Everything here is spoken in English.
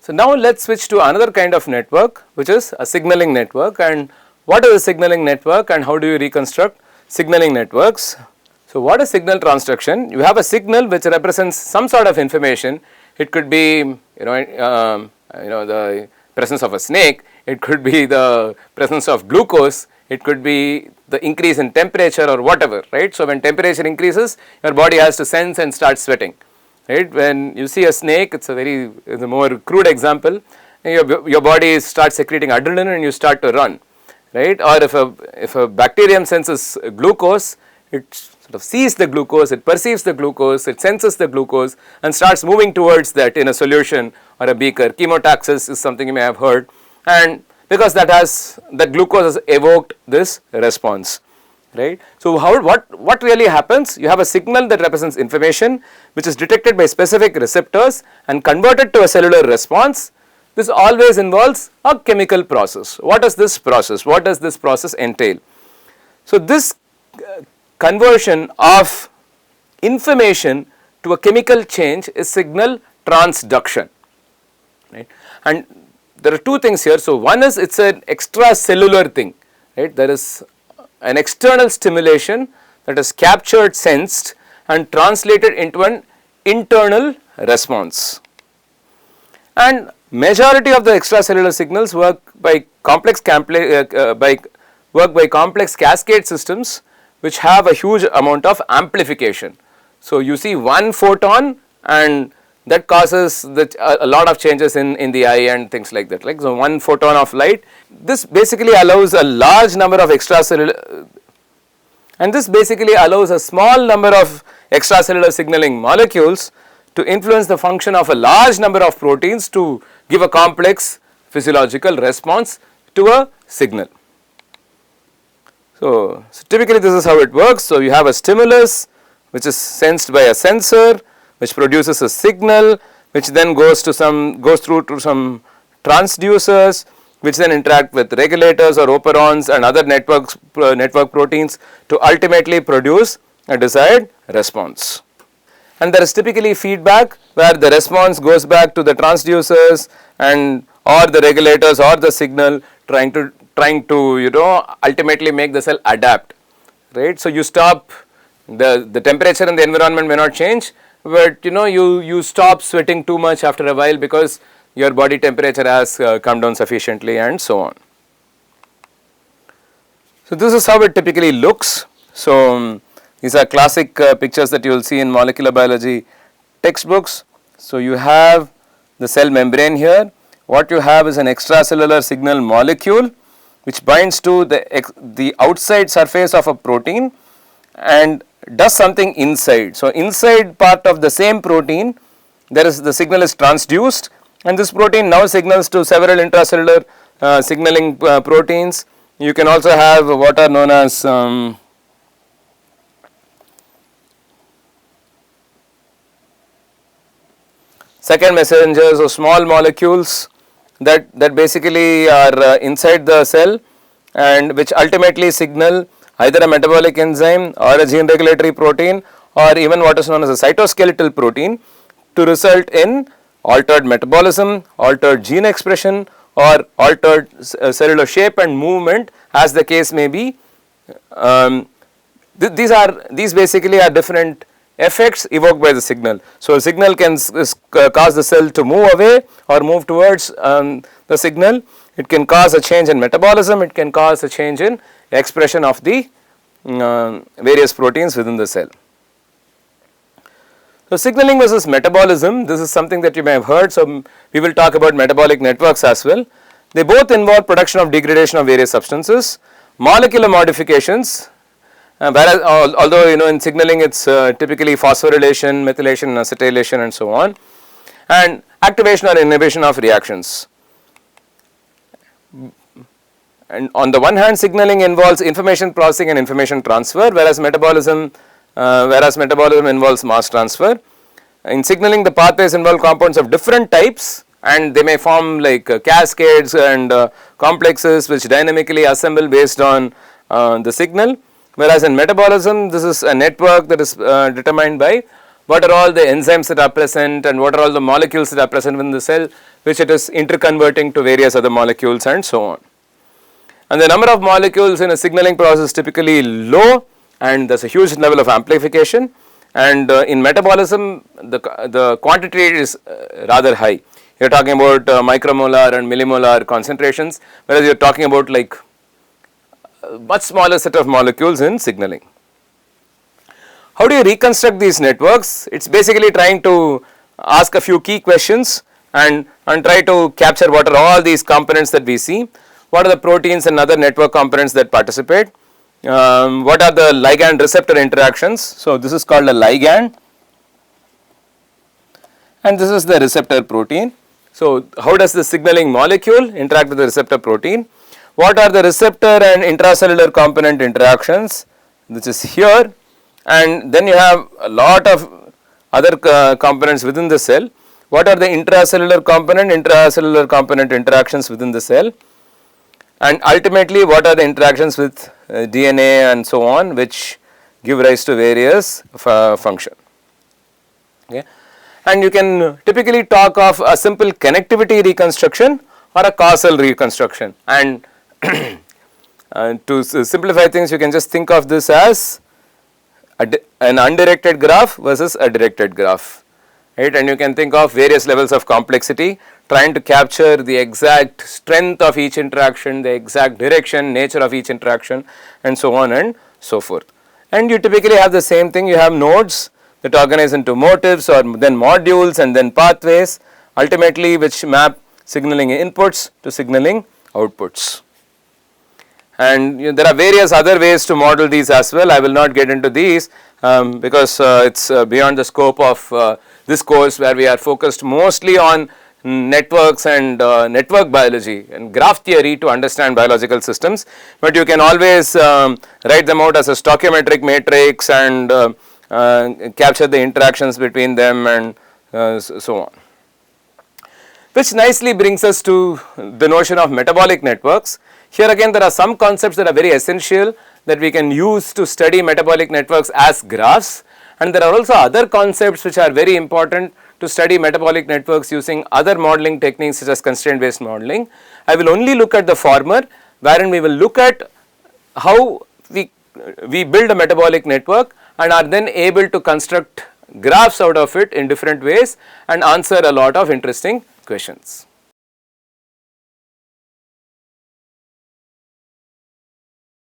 So now let's switch to another kind of network, which is a signaling network. And what is a signaling network and how do you reconstruct signaling networks? So what is signal transduction? You have a signal which represents some sort of information. It could be the presence of a snake, it could be the presence of glucose, it could be the increase in temperature or whatever, right. So when temperature increases, your body has to sense and start sweating, right. When you see a snake, it's a more crude example, your body starts secreting adrenaline and you start to run, right. Or if a bacterium senses glucose, it sort of sees the glucose, it perceives the glucose, it senses the glucose and starts moving towards that in a solution or a beaker. Chemotaxis is something you may have heard, and because that glucose has evoked this response, right. So what really happens? You have a signal that represents information which is detected by specific receptors and converted to a cellular response. This always involves a chemical process. What is this process? What does this process entail? So this conversion of information to a chemical change is signal transduction, right. And there are two things here. So one is it's an extracellular thing, right. There is an external stimulation that is captured, sensed and translated into an internal response. And majority of the extracellular signals work by complex cascade systems which have a huge amount of amplification. So you see one photon and that causes a lot of changes in the eye and things like that. Like so one photon of light, this basically allows a large number of extracellular, and this basically allows a small number of extracellular signaling molecules to influence the function of a large number of proteins to give a complex physiological response to a signal. So typically this is how it works. So you have a stimulus which is sensed by a sensor, which produces a signal, which then goes through to some transducers, which then interact with regulators or operons and other network proteins to ultimately produce a desired response. And there is typically feedback where the response goes back to the transducers and or the regulators or the signal trying to ultimately make the cell adapt, right. So you stop the temperature in the environment may not change, but you stop sweating too much after a while because your body temperature has come down sufficiently and so on. So this is how it typically looks. So these are classic pictures that you will see in molecular biology textbooks. So you have the cell membrane here. What you have is an extracellular signal molecule which binds to the outside surface of a protein and does something inside. So inside part of the same protein, the signal is transduced, and this protein now signals to several intracellular signaling proteins. You can also have what are known as second messengers or small molecules that basically are inside the cell and which ultimately signal either a metabolic enzyme or a gene regulatory protein or even what is known as a cytoskeletal protein to result in altered metabolism, altered gene expression or altered cellular shape and movement as the case may be. These basically are different effects evoked by the signal. So a signal can cause the cell to move away or move towards the signal. It can cause a change in metabolism, it can cause a change in expression of the various proteins within the cell. So signaling versus metabolism, this is something that you may have heard. So we will talk about metabolic networks as well. They both involve production of degradation of various substances, molecular modifications, whereas although in signaling it's typically phosphorylation, methylation, acetylation and so on, and activation or inhibition of reactions. And on the one hand, signaling involves information processing and information transfer, whereas metabolism involves mass transfer. In signaling, the pathways involve compounds of different types and they may form like cascades and complexes which dynamically assemble based on the signal, whereas in metabolism this is a network that is determined by what are all the enzymes that are present and what are all the molecules that are present within the cell, which it is interconverting to various other molecules and so on. And the number of molecules in a signaling process is typically low, and there is a huge level of amplification, and in metabolism the quantity is rather high. You are talking about micromolar and millimolar concentrations, whereas you are talking about like a much smaller set of molecules in signaling. How do you reconstruct these networks? It is basically trying to ask a few key questions and try to capture what are all these components that we see, what are the proteins and other network components that participate, what are the ligand receptor interactions. So, this is called a ligand and this is the receptor protein. So, how does the signaling molecule interact with the receptor protein? What are the receptor and intracellular component interactions, which is here, and then you have a lot of other components within the cell. What are the intracellular component interactions within the cell, and ultimately what are the interactions with DNA and so on, which give rise to various function. Okay. And you can typically talk of a simple connectivity reconstruction or a causal reconstruction, and to simplify things you can just think of this as an undirected graph versus a directed graph, right, and you can think of various levels of complexity trying to capture the exact strength of each interaction, the exact direction, nature of each interaction and so on and so forth. And you typically have the same thing, you have nodes that organize into motifs or then modules and then pathways, ultimately which map signaling inputs to signaling outputs. And there are various other ways to model these as well. I will not get into these because it is beyond the scope of this course, where we are focused mostly on networks and network biology and graph theory to understand biological systems, but you can always write them out as a stoichiometric matrix and capture the interactions between them and so on. Which nicely brings us to the notion of metabolic networks. Here again there are some concepts that are very essential that we can use to study metabolic networks as graphs, and there are also other concepts which are very important to study metabolic networks using other modeling techniques such as constraint based modeling. I will only look at the former, wherein we will look at how we build a metabolic network and are then able to construct graphs out of it in different ways and answer a lot of interesting questions.